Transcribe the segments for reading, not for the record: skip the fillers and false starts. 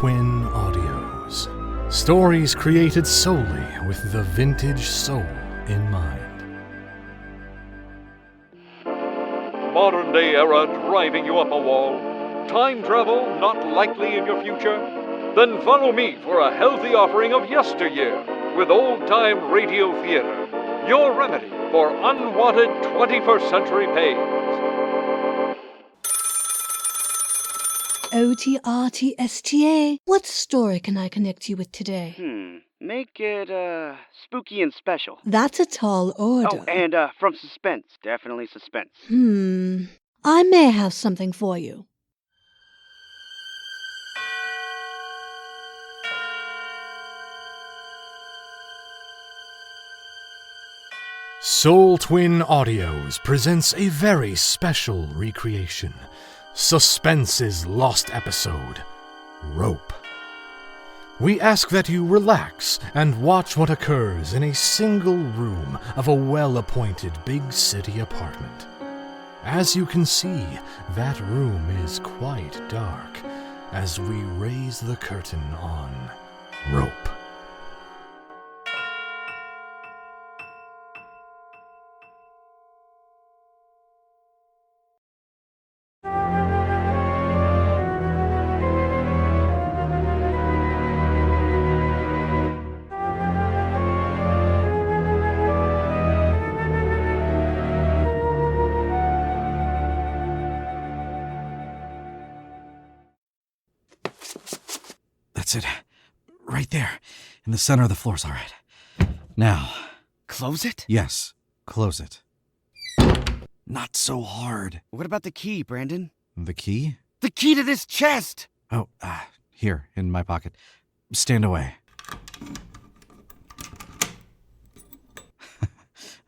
Twin Audios. Stories created solely with the vintage soul in mind. Modern day era driving you up a wall. Time travel not likely in your future? Then follow me for a healthy offering of yesteryear with old-time radio theater. Your remedy for unwanted 21st century pains. OTRTSTA. What story can I connect you with today? Make it, spooky and special. That's a tall order. Oh, and, from Suspense. Definitely Suspense. I may have something for you. Soul Twin Audios presents a very special recreation. Suspense's lost episode, Rope. We ask that you relax and watch what occurs in a single room of a well-appointed big city apartment. As you can see, that room is quite dark as we raise the curtain on Rope. That's it. Right there. In the center of the floor's all right. Now. Close it? Yes. Close it. Not so hard. What about the key, Brandon? The key? The key to this chest! Oh, here, in my pocket. Stand away.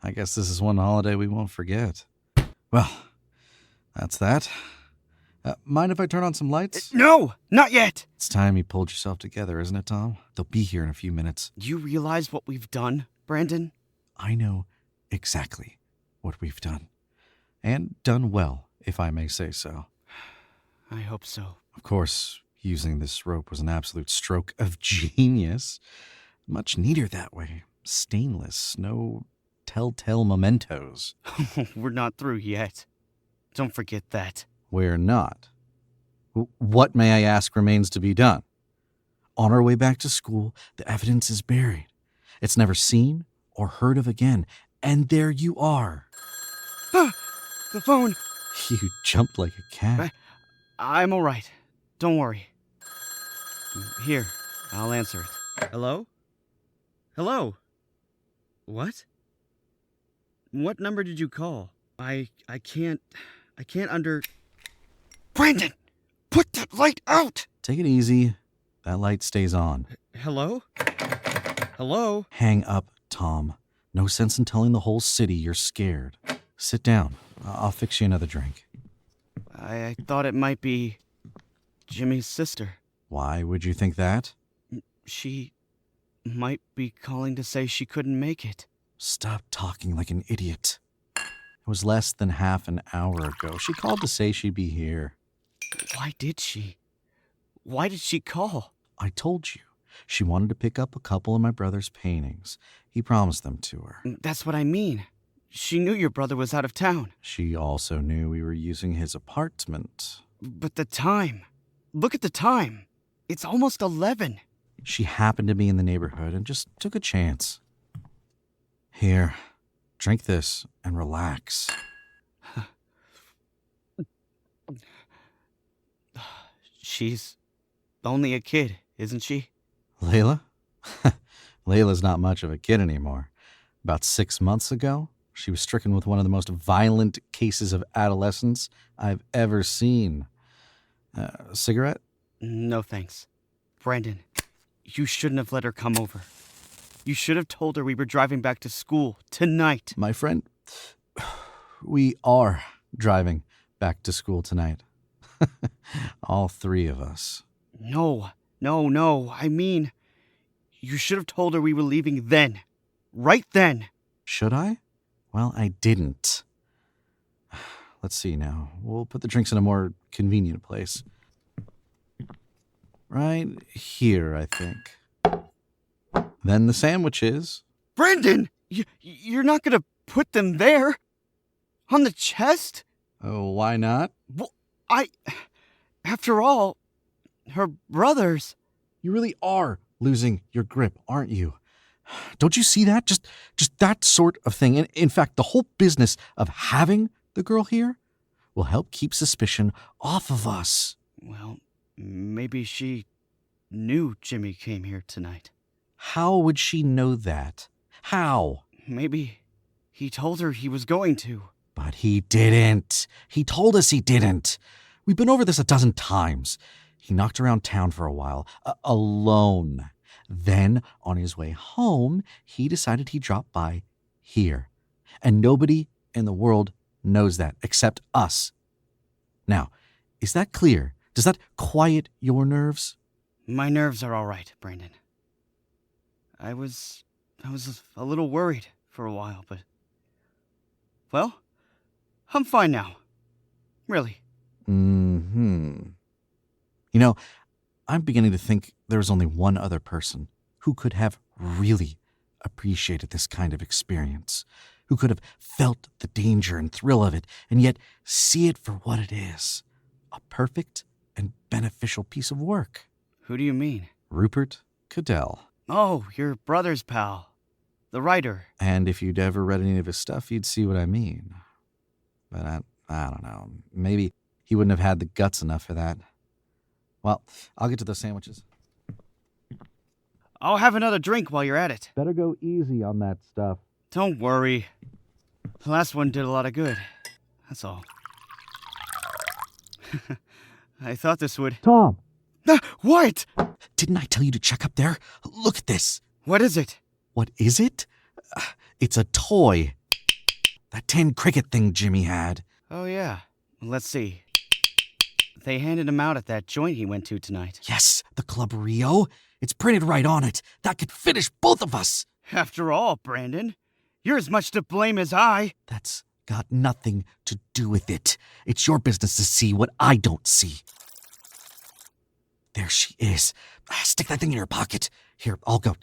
I guess this is one holiday we won't forget. Well, that's that. Mind if I turn on some lights? No! Not yet! It's time you pulled yourself together, isn't it, Tom? They'll be here in a few minutes. Do you realize what we've done, Brandon? I know exactly what we've done. And done well, if I may say so. I hope so. Of course, using this rope was an absolute stroke of genius. Much neater that way. Stainless, no telltale mementos. We're not through yet. Don't forget that. We're not. What, may I ask, remains to be done? On our way back to school, the evidence is buried. It's never seen or heard of again. And there you are. The phone. You jumped like a cat. I'm all right. Don't worry. Here, I'll answer it. Hello? Hello? What? What number did you call? I can't Brandon! Put that light out! Take it easy. That light stays on. Hello? Hello? Hang up, Tom. No sense in telling the whole city you're scared. Sit down. I'll fix you another drink. I thought it might be Jimmy's sister. Why would you think that? She might be calling to say she couldn't make it. Stop talking like an idiot. It was less than half an hour ago. She called to say she'd be here. Why did she? Why did she call? I told you. She wanted to pick up a couple of my brother's paintings. He promised them to her. That's what I mean. She knew your brother was out of town. She also knew we were using his apartment. But the time. Look at the time. It's almost 11. She happened to be in the neighborhood and just took a chance. Here, drink this and relax. She's only a kid, isn't she? Leila? Leila's not much of a kid anymore. About 6 months ago, she was stricken with one of the most violent cases of adolescence I've ever seen. Cigarette? No thanks. Brandon, you shouldn't have let her come over. You should have told her we were driving back to school tonight. My friend, we are driving back to school tonight. All three of us. No. I mean, you should have told her we were leaving then. Right then. Should I? Well, I didn't. Let's see now. We'll put the drinks in a more convenient place. Right here, I think. Then the sandwiches. Brandon! You're not gonna put them there? On the chest? Oh, why not? Well, after all, her brothers. You really are losing your grip, aren't you? Don't you see that? Just that sort of thing. In fact, the whole business of having the girl here will help keep suspicion off of us. Well, maybe she knew Jimmy came here tonight. How would she know that? How? Maybe he told her he was going to. But he didn't. He told us he didn't. We've been over this a dozen times. He knocked around town for a while, alone. Then, on his way home, he decided he'd drop by here. And nobody in the world knows that except us. Now, is that clear? Does that quiet your nerves? My nerves are all right, Brandon. I was a little worried for a while, but... Well, I'm fine now. Really. You know, I'm beginning to think there's only one other person who could have really appreciated this kind of experience, who could have felt the danger and thrill of it, and yet see it for what it is, a perfect and beneficial piece of work. Who do you mean? Rupert Cadell. Oh, your brother's pal. The writer. And if you'd ever read any of his stuff, you'd see what I mean. But I don't know. Maybe he wouldn't have had the guts enough for that. Well, I'll get to those sandwiches. I'll have another drink while you're at it. Better go easy on that stuff. Don't worry. The last one did a lot of good. That's all. I thought this would... Tom! What? Didn't I tell you to check up there? Look at this. What is it? What is it? It's a toy. That tin cricket thing Jimmy had. Oh, yeah. Let's see. They handed him out at that joint he went to tonight. Yes, the Club Rio. It's printed right on it. That could finish both of us. After all, Brandon, you're as much to blame as I. That's got nothing to do with it. It's your business to see what I don't see. There she is. Stick that thing in your pocket. Here, I'll go.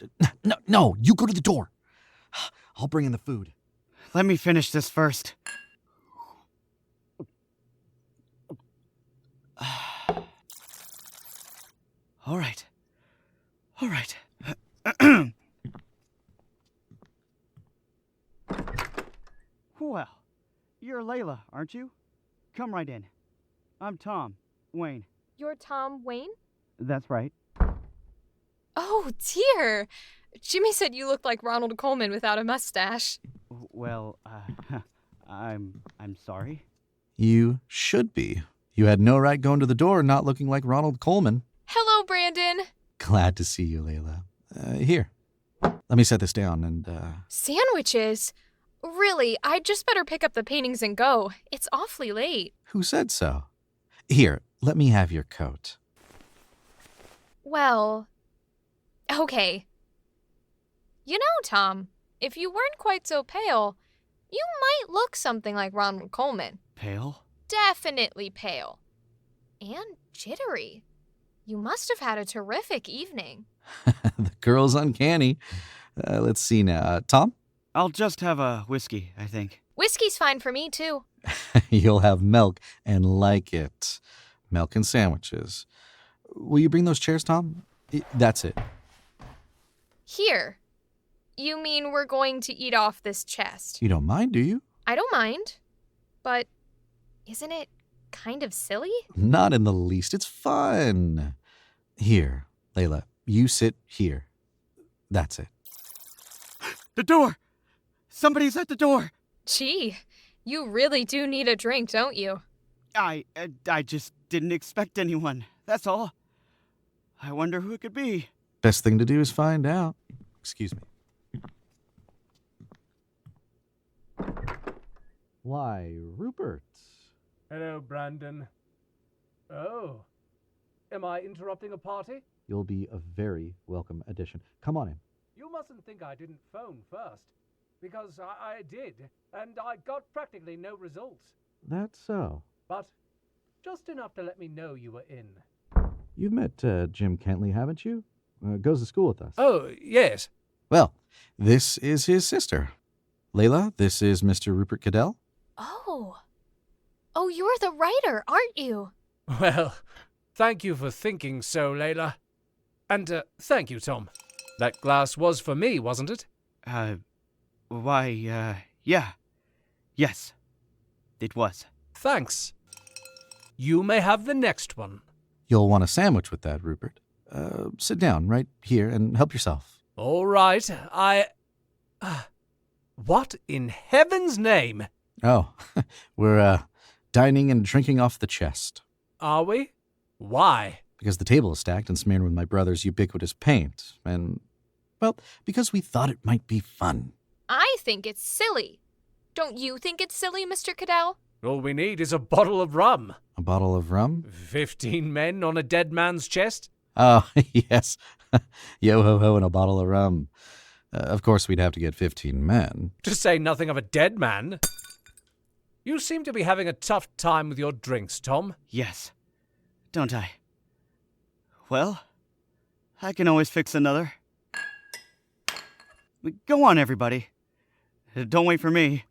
No, you go to the door. I'll bring in the food. Let me finish this first. All right. Well, you're Leila, aren't you? Come right in. I'm Tom Wayne. You're Tom Wayne? That's right. Oh, dear. Jimmy said you looked like Ronald Coleman without a mustache. Well, I'm sorry. You should be. You had no right going to the door not looking like Ronald Coleman. Hello, Brandon. Glad to see you, Leila. Here. Let me set this down and, Sandwiches? Really, I'd just better pick up the paintings and go. It's awfully late. Who said so? Here, let me have your coat. Well, okay. You know, Tom, if you weren't quite so pale, you might look something like Ronald Coleman. Pale? Definitely pale. And jittery. You must have had a terrific evening. The girl's uncanny. Let's see now. Tom? I'll just have a whiskey, I think. Whiskey's fine for me, too. You'll have milk and like it. Milk and sandwiches. Will you bring those chairs, Tom? That's it. Here. You mean we're going to eat off this chest? You don't mind, do you? I don't mind. But isn't it kind of silly? Not in the least. It's fun. Here, Leila, you sit here. That's it. The door! Somebody's at the door! Gee, you really do need a drink, don't you? I just didn't expect anyone. That's all. I wonder who it could be. Best thing to do is find out. Excuse me. Why, Rupert. Hello, Brandon. Oh, am I interrupting a party? You'll be a very welcome addition. Come on in. You mustn't think I didn't phone first, because I did, and I got practically no results. That's so. But just enough to let me know you were in. You've met Jim Kentley, haven't you? Goes to school with us. Oh, yes. Well, this is his sister. Leila, this is Mr. Rupert Cadell. Oh. Oh, you're the writer, aren't you? Well, thank you for thinking so, Leila. And thank you, Tom. That glass was for me, wasn't it? Yeah. Yes, it was. Thanks. You may have the next one. You'll want a sandwich with that, Rupert. Sit down right here and help yourself. All right, what in heaven's name? Oh, we're dining and drinking off the chest. Are we? Why? Because the table is stacked and smeared with my brother's ubiquitous paint. And, well, because we thought it might be fun. I think it's silly. Don't you think it's silly, Mr. Cadell? All we need is a bottle of rum. A bottle of rum? 15 men on a dead man's chest? Oh, yes. Yo-ho-ho and a bottle of rum. Of course, we'd have to get 15 men. To say nothing of a dead man. You seem to be having a tough time with your drinks, Tom. Yes, don't I? Well, I can always fix another. Go on, everybody. Don't wait for me.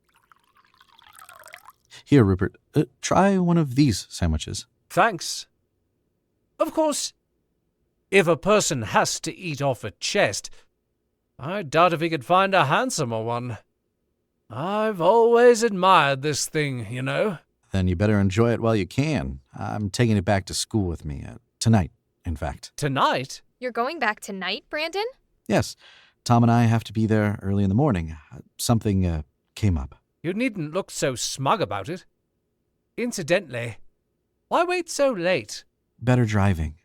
Here, Rupert, try one of these sandwiches. Thanks. Of course, if a person has to eat off a chest, I doubt if he could find a handsomer one. I've always admired this thing, you know. Then you better enjoy it while you can. I'm taking it back to school with me. Tonight, in fact. Tonight? You're going back tonight, Brandon? Yes. Tom and I have to be there early in the morning. Something came up. You needn't look so smug about it. Incidentally, why wait so late? Better driving.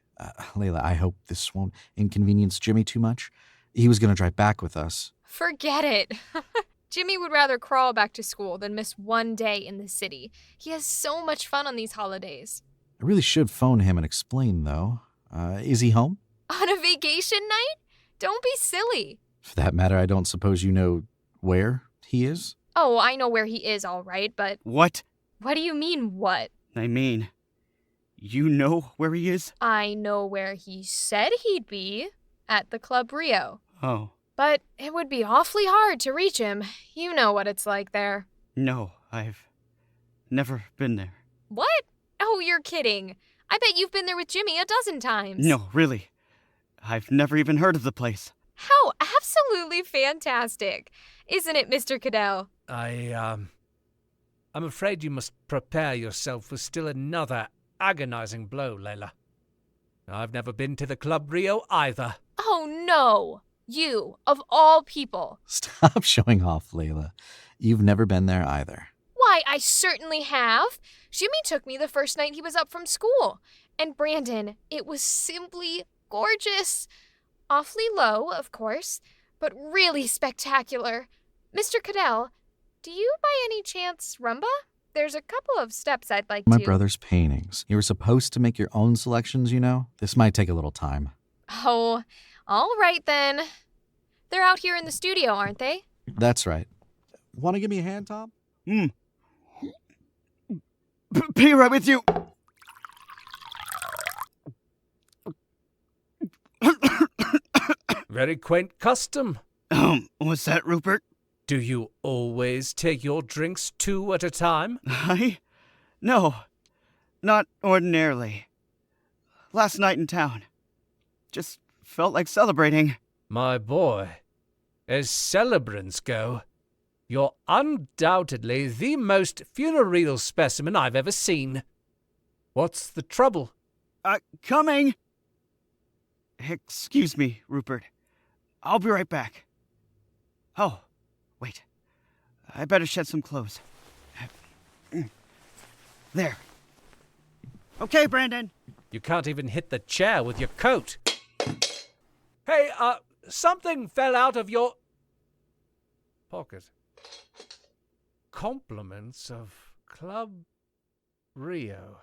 Leila, I hope this won't inconvenience Jimmy too much. He was going to drive back with us. Forget it. Jimmy would rather crawl back to school than miss one day in the city. He has so much fun on these holidays. I really should phone him and explain, though. Is he home? On a vacation night? Don't be silly. For that matter, I don't suppose you know where he is? Oh, I know where he is, all right, but... What? What do you mean, what? I mean, you know where he is? I know where he said he'd be. At the Club Rio. Oh. But it would be awfully hard to reach him. You know what it's like there. No, I've never been there. What? Oh, you're kidding. I bet you've been there with Jimmy a dozen times. No, really. I've never even heard of the place. How absolutely fantastic. Isn't it, Mr. Cadell? I'm afraid you must prepare yourself for still another agonizing blow, Leila. I've never been to the Club Rio either. Oh, no. You, of all people. Stop showing off, Leila. You've never been there either. Why, I certainly have. Jimmy took me the first night he was up from school. And Brandon, it was simply gorgeous. Awfully low, of course, but really spectacular. Mr. Cadell, do you by any chance rumba? There's a couple of steps I'd like My to... brother's paintings. You were supposed to make your own selections, you know? This might take a little time. Oh, all right then. They're out here in the studio, aren't they? That's right. Want to give me a hand, Tom? Be right with you. Very quaint custom. What's that, Rupert? Do you always take your drinks two at a time? No, not ordinarily. Last night in town. Just felt like celebrating. My boy, as celebrants go, you're undoubtedly the most funereal specimen I've ever seen. What's the trouble? Coming! Excuse me, Rupert. I'll be right back. Oh, wait. I better shed some clothes. There. Okay, Brandon. You can't even hit the chair with your coat. Hey, something fell out of your pocket. Compliments of Club Rio.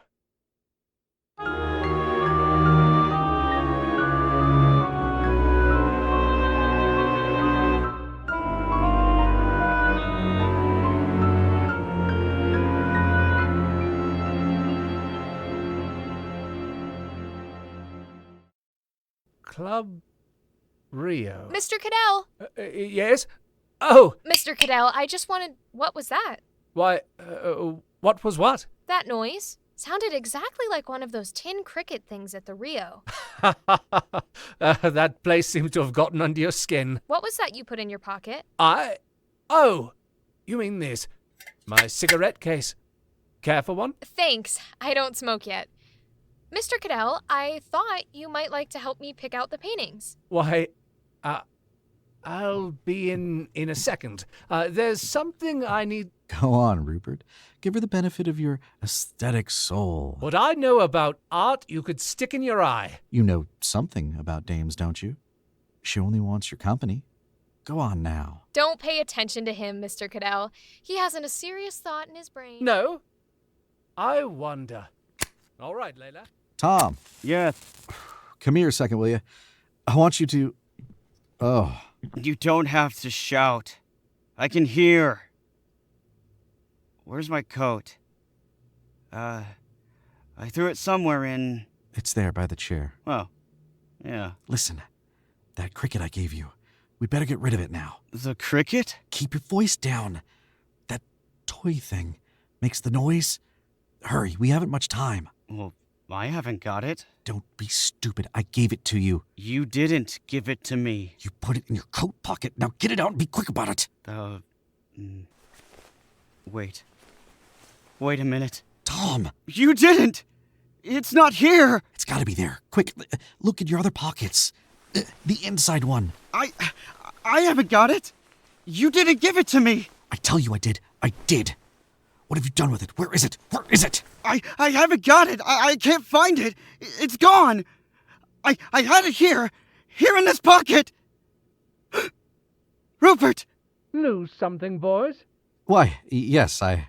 Club Rio. Mr. Cadell! Yes? Oh! Mr. Cadell, I just wanted... What was that? Why, what was what? That noise sounded exactly like one of those tin cricket things at the Rio. That place seems to have gotten under your skin. What was that you put in your pocket? Oh! You mean this? My cigarette case. Care for one? Thanks. I don't smoke yet. Mr. Cadell, I thought you might like to help me pick out the paintings. Why, I'll be in a second. There's something I need... Go on, Rupert. Give her the benefit of your aesthetic soul. What I know about art, you could stick in your eye. You know something about dames, don't you? She only wants your company. Go on now. Don't pay attention to him, Mr. Cadell. He hasn't a serious thought in his brain. No? I wonder. All right, Leila. Tom. Yes. Come here a second, will you? I want you to... Oh. You don't have to shout. I can hear. Where's my coat? I threw it somewhere in... It's there by the chair. Oh, yeah. Listen, that cricket I gave you. We better get rid of it now. The cricket? Keep your voice down. That toy thing makes the noise. Hurry, we haven't much time. Well, I haven't got it. Don't be stupid. I gave it to you. You didn't give it to me. You put it in your coat pocket. Now get it out and be quick about it. Wait. Wait a minute. Tom! You didn't! It's not here! It's gotta be there. Quick, look at your other pockets. The inside one. I haven't got it! You didn't give it to me! I tell you I did. I did. What have you done with it? Where is it? Where is it? I haven't got it! I can't find it! It's gone! I had it here! Here in this pocket! Rupert! Lose something, boys? Why, yes, I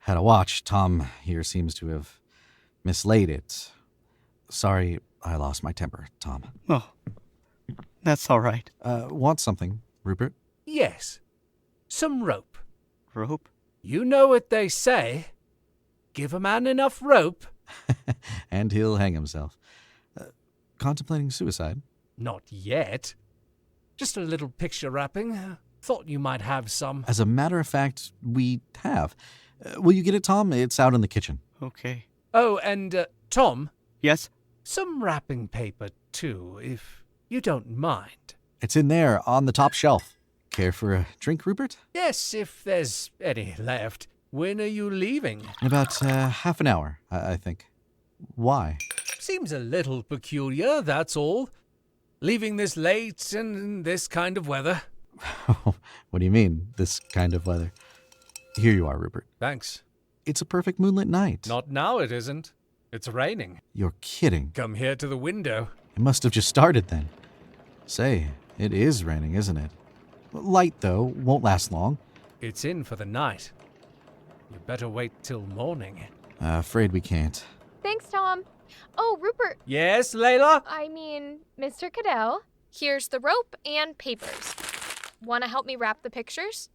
had a watch. Tom here seems to have mislaid it. Sorry I lost my temper, Tom. Oh, that's all right. Want something, Rupert? Yes. Some rope. Rope? You know what they say. Give a man enough rope. And he'll hang himself. Contemplating suicide? Not yet. Just a little picture wrapping. Thought you might have some. As a matter of fact, we have. Will you get it, Tom? It's out in the kitchen. Okay. Oh, and, Tom? Yes? Some wrapping paper, too, if you don't mind. It's in there, on the top shelf. Care for a drink, Rupert? Yes, if there's any left. When are you leaving? In about half an hour, I think. Why? Seems a little peculiar, that's all. Leaving this late and in this kind of weather. What do you mean, this kind of weather? Here you are, Rupert. Thanks. It's a perfect moonlit night. Not now, it isn't. It's raining. You're kidding. Come here to the window. It must have just started then. Say, it is raining, isn't it? Light, though, won't last long. It's in for the night. You better wait till morning. Afraid we can't. Thanks, Tom. Oh, Rupert. Yes, Leila? I mean, Mr. Cadell. Here's the rope and papers. Want to help me wrap the pictures?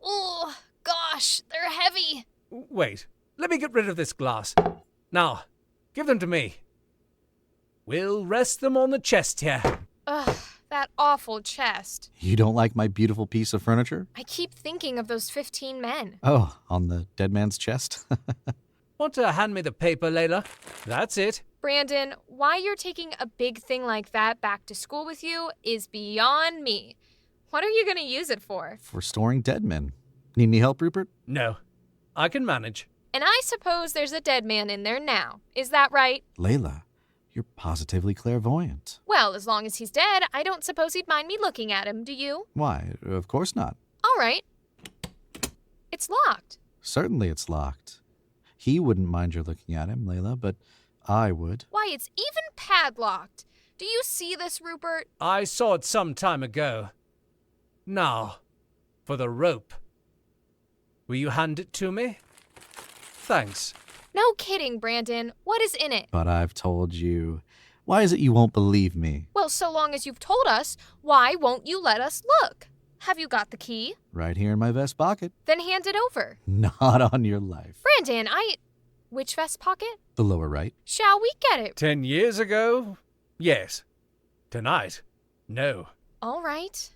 Oh, gosh, they're heavy. Wait, let me get rid of this glass. Now, give them to me. We'll rest them on the chest here. Ugh, that awful chest. You don't like my beautiful piece of furniture? I keep thinking of those 15 men. Oh, on the dead man's chest? Want to hand me the paper, Leila? That's it. Brandon, why you're taking a big thing like that back to school with you is beyond me. What are you going to use it for? For storing dead men. Need any help, Rupert? No, I can manage. And I suppose there's a dead man in there now. Is that right? Leila, you're positively clairvoyant. Well, as long as he's dead, I don't suppose he'd mind me looking at him, do you? Why, of course not. All right. It's locked. Certainly it's locked. He wouldn't mind your looking at him, Leila, but I would. Why, it's even padlocked. Do you see this, Rupert? I saw it some time ago. Now, for the rope. Will you hand it to me? Thanks. No kidding, Brandon. What is in it? But I've told you. Why is it you won't believe me? Well, so long as you've told us, why won't you let us look? Have you got the key? Right here in my vest pocket. Then hand it over. Not on your life. Brandon, Which vest pocket? The lower right. Shall we get it? 10 years ago? Yes. Tonight? No. All right.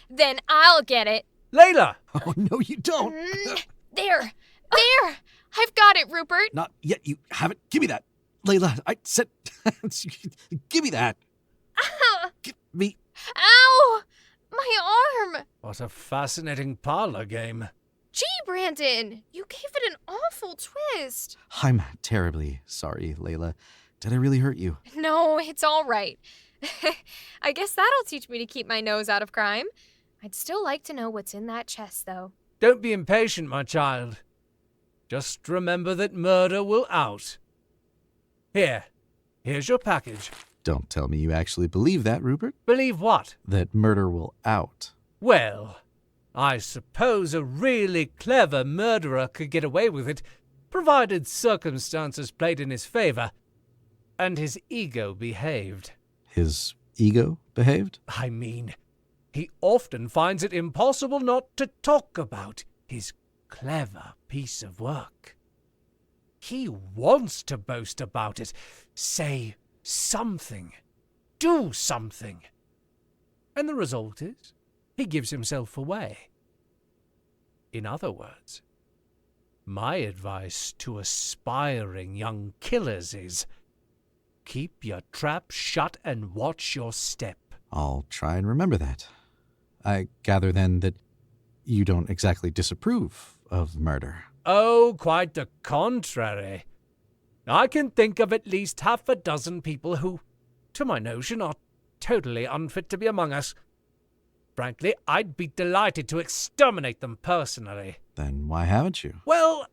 Then I'll get it. Leila! Oh, no, you don't. There! I've got it, Rupert! Not yet. You haven't. Give me that. Leila, I said, give me that. Give me. Ow! My arm! What a fascinating parlor game. Gee, Brandon! You gave it an awful twist. I'm terribly sorry, Leila. Did I really hurt you? No, it's all right. I guess that'll teach me to keep my nose out of crime. I'd still like to know what's in that chest, though. Don't be impatient, my child. Just remember that murder will out. Here's your package. Don't tell me you actually believe that, Rupert. Believe what? That murder will out. Well, I suppose a really clever murderer could get away with it, provided circumstances played in his favor, and his ego behaved. His ego behaved? I mean, he often finds it impossible not to talk about his clever piece of work. He wants to boast about it, say something, do something. And the result is, he gives himself away. In other words, my advice to aspiring young killers is, keep your trap shut and watch your step. I'll try and remember that. I gather then that you don't exactly disapprove of murder. Oh, quite the contrary. I can think of at least half a dozen people who, to my notion, are totally unfit to be among us. Frankly, I'd be delighted to exterminate them personally. Then why haven't you? Well,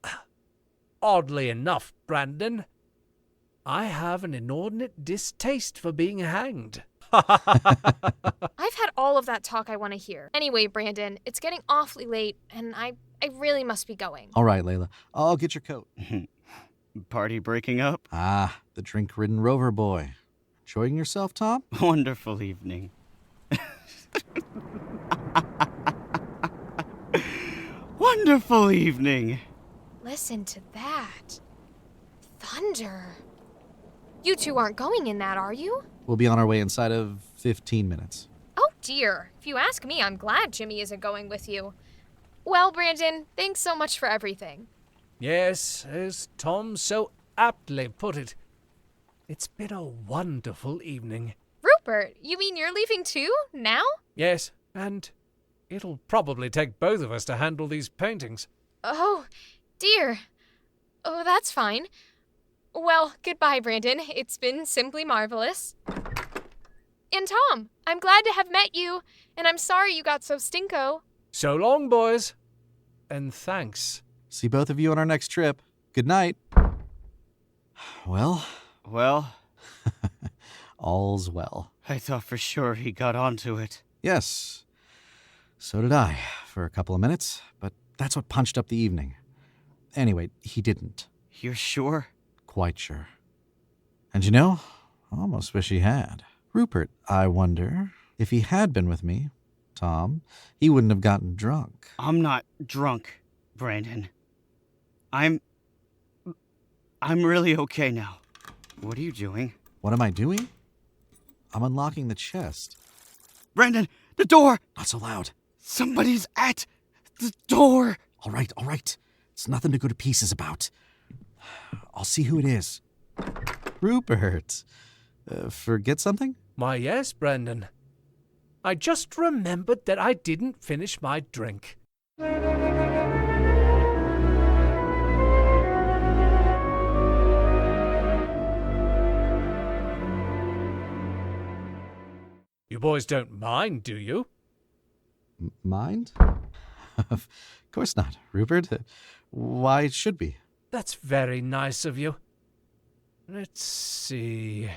oddly enough, Brandon, I have an inordinate distaste for being hanged. I've had all of that talk I want to hear. Anyway, Brandon, it's getting awfully late, and I really must be going. All right, Leila. I'll get your coat. Party breaking up? Ah, the drink-ridden rover boy. Enjoying yourself, Tom? Wonderful evening. Wonderful evening. Listen to that. Thunder. You two aren't going in that, are you? We'll be on our way inside of 15 minutes. Oh dear. If you ask me, I'm glad Jimmy isn't going with you. Well, Brandon, thanks so much for everything. Yes, as Tom so aptly put it, it's been a wonderful evening. Rupert, you mean you're leaving too? Now? Yes, and it'll probably take both of us to handle these paintings. Oh, dear. Oh, that's fine. Well, goodbye, Brandon. It's been simply marvelous. And Tom, I'm glad to have met you, and I'm sorry you got so stinko. So long, boys. And thanks. See both of you on our next trip. Good night. Well, all's well. I thought for sure he got onto it. Yes, so did I for a couple of minutes, but that's what punched up the evening. Anyway, he didn't. You're sure? Quite sure. And you know, I almost wish he had. Rupert, I wonder if he had been with me, Tom, he wouldn't have gotten drunk. I'm not drunk, Brandon. I'm really okay now. What are you doing? What am I doing? I'm unlocking the chest. Brandon, the door! Not so loud. Somebody's at the door! All right. It's nothing to go to pieces about. I'll see who it is. Rupert, forget something? Why, yes, Brandon. I just remembered that I didn't finish my drink. You boys don't mind, do you? Mind? Of course not, Rupert. Why should we? That's very nice of you. Let's see.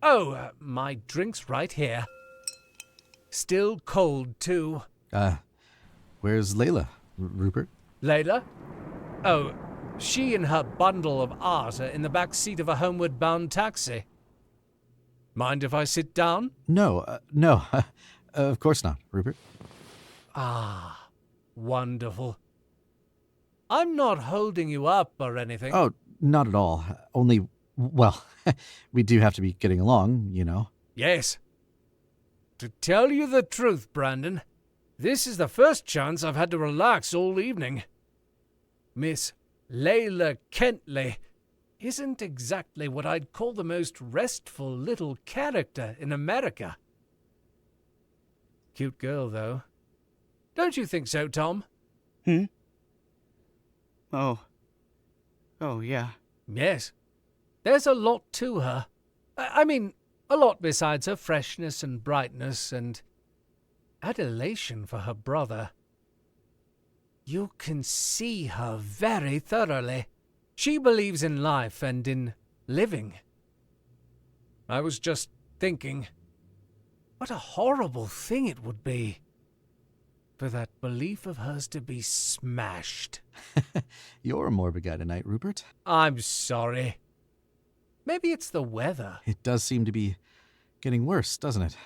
Oh, my drink's right here. Still cold, too. Where's Leila, Rupert? Leila? Oh, she and her bundle of art are in the back seat of a homeward-bound taxi. Mind if I sit down? No, of course not, Rupert. Ah, wonderful. I'm not holding you up or anything. Oh, not at all. Only, well, we do have to be getting along, you know. Yes, To tell you the truth, Brandon, this is the first chance I've had to relax all evening. Miss Leila Kentley isn't exactly what I'd call the most restful little character in America. Cute girl, though. Don't you think so, Tom? Oh, yeah. Yes. There's a lot to her. I mean, a lot besides her freshness and brightness and adulation for her brother. You can see her very thoroughly. She believes in life and in living. I was just thinking, what a horrible thing it would be for that belief of hers to be smashed. You're a morbid guy tonight, Rupert. I'm sorry. Maybe it's the weather. It does seem to be getting worse, doesn't it?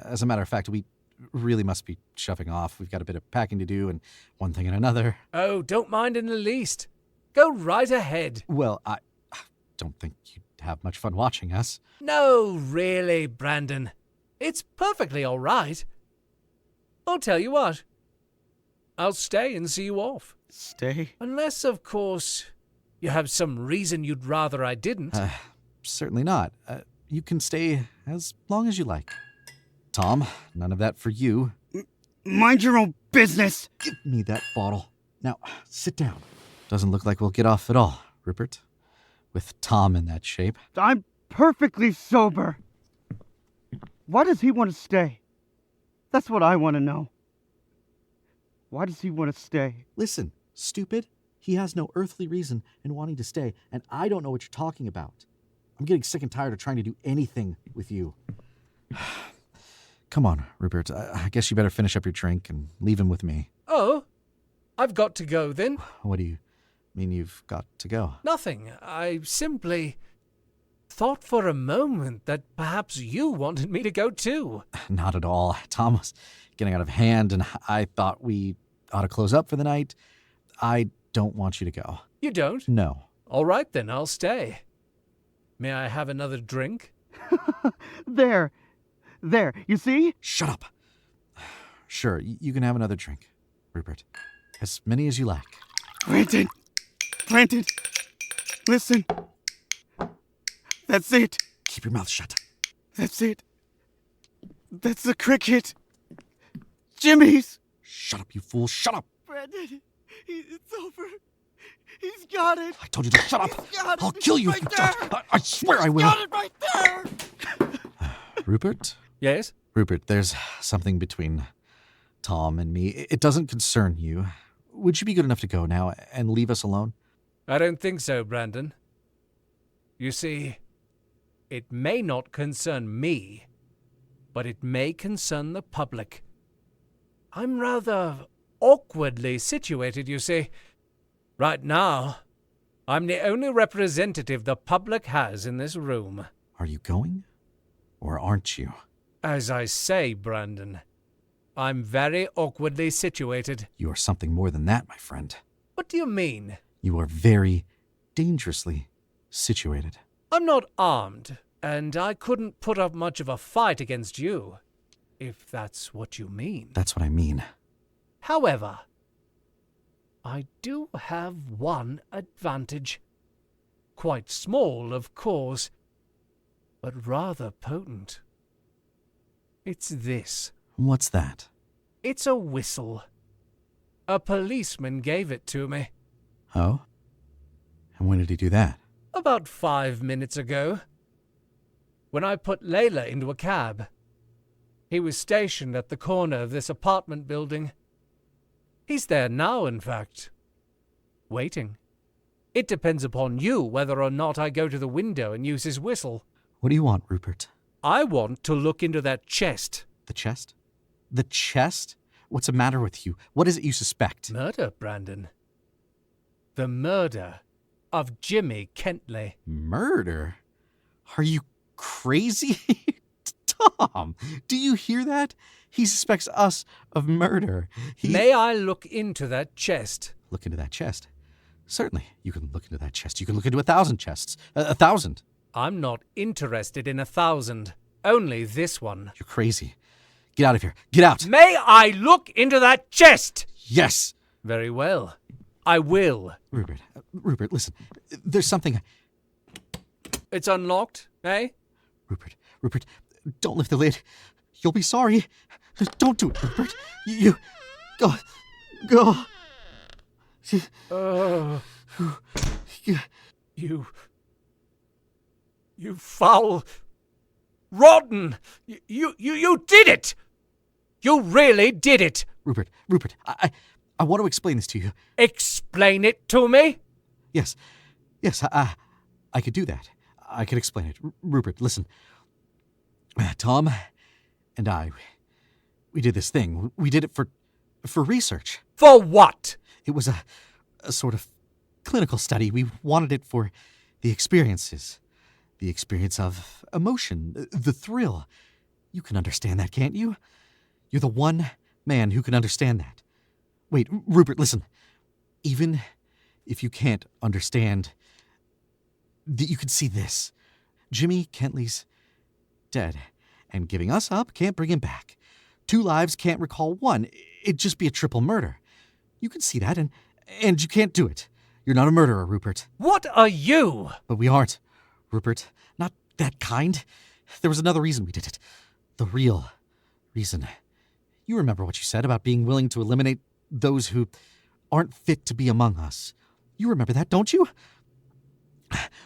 As a matter of fact, we really must be shoving off. We've got a bit of packing to do and one thing and another. Oh, don't mind in the least. Go right ahead. Well, I don't think you'd have much fun watching us. No, really, Brandon. It's perfectly all right. I'll tell you what. I'll stay and see you off. Stay? Unless, of course, you have some reason you'd rather I didn't. Certainly not. You can stay as long as you like. Tom, none of that for you. Mind your own business! Give me that bottle. Now, sit down. Doesn't look like we'll get off at all, Rupert. With Tom in that shape. I'm perfectly sober. Why does he want to stay? That's what I want to know. Why does he want to stay? Listen, stupid. He has no earthly reason in wanting to stay, and I don't know what you're talking about. I'm getting sick and tired of trying to do anything with you. Come on, Rupert. I guess you better finish up your drink and leave him with me. Oh, I've got to go then. What do you mean you've got to go? Nothing. I simply thought for a moment that perhaps you wanted me to go too. Not at all. Tom was getting out of hand, and I thought we ought to close up for the night. I don't want you to go. You don't? No. All right then, I'll stay. May I have another drink? There, you see? Shut up. Sure, you can have another drink, Rupert. As many as you like. Brandon, listen. That's it. Keep your mouth shut. That's it. That's the cricket. Jimmy's. Shut up, you fool. Shut up. Brandon, it's over. He's got it. I told you to shut up. I'll kill you if you don't. I swear I will. Got it right there. Rupert? Yes? Rupert, there's something between Tom and me. It doesn't concern you. Would you be good enough to go now and leave us alone? I don't think so, Brandon. You see, it may not concern me, but it may concern the public. I'm rather awkwardly situated, you see. Right now, I'm the only representative the public has in this room. Are you going? Or aren't you? As I say, Brandon, I'm very awkwardly situated. You are something more than that, my friend. What do you mean? You are very dangerously situated. I'm not armed, and I couldn't put up much of a fight against you, if that's what you mean. That's what I mean. However, I do have one advantage. Quite small, of course, but rather potent. It's this. What's that? It's a whistle. A policeman gave it to me. Oh? And when did he do that? About 5 minutes ago. When I put Leila into a cab. He was stationed at the corner of this apartment building. He's there now, in fact. Waiting. It depends upon you whether or not I go to the window and use his whistle. What do you want, Rupert? I want to look into that chest. The chest? The chest? What's the matter with you? What is it you suspect? Murder, Brandon. The murder of Jimmy Kentley. Murder? Are you crazy? Tom, do you hear that? He suspects us of murder. May I look into that chest? Look into that chest? Certainly, you can look into that chest. You can look into 1,000 chests. 1,000. I'm not interested in 1,000. Only this one. You're crazy. Get out of here. Get out. May I look into that chest? Yes. Very well. I will. Rupert, listen. There's something... It's unlocked, eh? Rupert, don't lift the lid. You'll be sorry. Don't do it, Rupert. You... Go. You foul... rotten... You did it! You really did it! Rupert, I want to explain this to you. Explain it to me? Yes, I could do that. I could explain it. Rupert, listen. Tom and I, we did this thing. We did it for research. For what? It was a sort of clinical study. We wanted it for the experiences. The experience of emotion, the thrill. You can understand that, can't you? You're the one man who can understand that. Wait, Rupert, listen. Even if you can't understand, you can see this. Jimmy Kentley's dead, and giving us up can't bring him back. 2 lives can't recall 1. It'd just be a triple murder. You can see that, and you can't do it. You're not a murderer, Rupert. What are you? But we aren't, Rupert. Not that kind. There was another reason we did it. The real reason. You remember what you said about being willing to eliminate those who aren't fit to be among us. You remember that, don't you?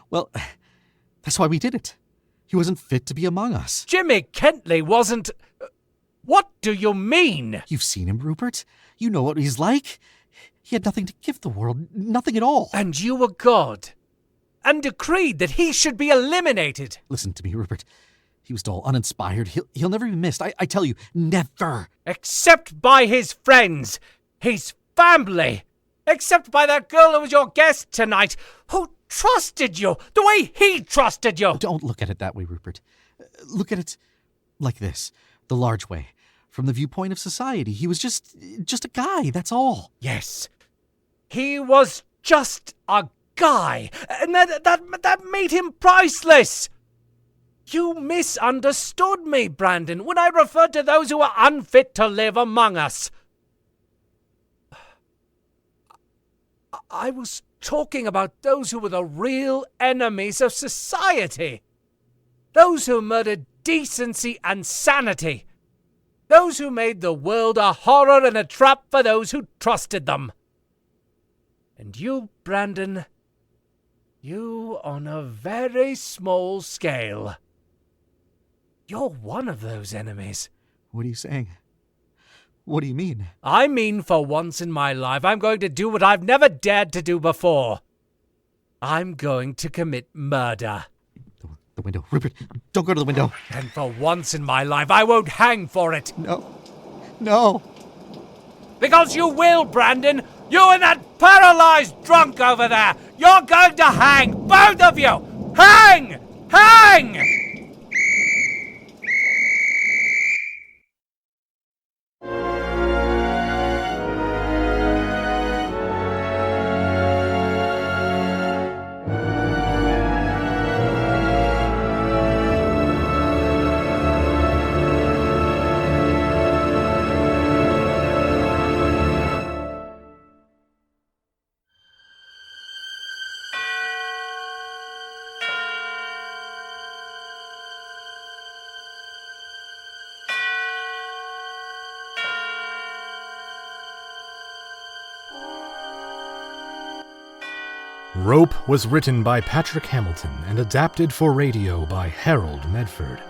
Well, that's why we did it. He wasn't fit to be among us. Jimmy Kentley wasn't... What do you mean? You've seen him, Rupert. You know what he's like. He had nothing to give the world. Nothing at all. And you were God. And decreed that he should be eliminated. Listen to me, Rupert. He was dull, uninspired. He'll never be missed. I tell you, never. Except by his friends. His family. Except by that girl who was your guest tonight. Who trusted you the way he trusted you. Don't look at it that way, Rupert. Look at it like this. The large way. From the viewpoint of society. He was just a guy, that's all. Yes. He was just a guy. And that made him priceless. You misunderstood me, Brandon, when I referred to those who were unfit to live among us. I was talking about those who were the real enemies of society. Those who murdered decency and sanity. Those who made the world a horror and a trap for those who trusted them. And you, Brandon, you on a very small scale. You're one of those enemies. What are you saying? What do you mean? I mean, for once in my life, I'm going to do what I've never dared to do before. I'm going to commit murder. The window. Rupert, don't go to the window. And for once in my life, I won't hang for it. No. Because you will, Brandon. You and that paralyzed drunk over there. You're going to hang, both of you. Hang! Hang! Rope was written by Patrick Hamilton and adapted for radio by Harold Medford.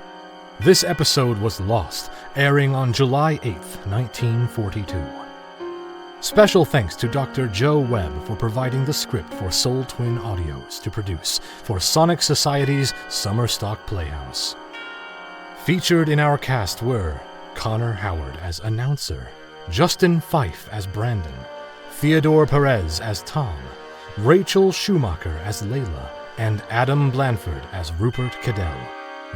This episode was lost, airing on July 8th, 1942. Special thanks to Dr. Joe Webb for providing the script for Soul Twin Audios to produce for Sonic Society's Summer Stock Playhouse. Featured in our cast were Connor Howard as announcer, Justin Fife as Brandon, Theodore Perez as Tom, Rachel Schumacher as Leila, and Adam Blanford as Rupert Cadell.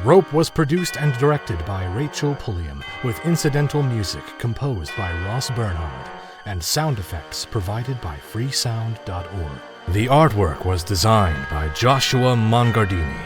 Rope was produced and directed by Rachel Pulliam, with incidental music composed by Ross Bernhard, and sound effects provided by freesound.org. The artwork was designed by Joshua Mongardini.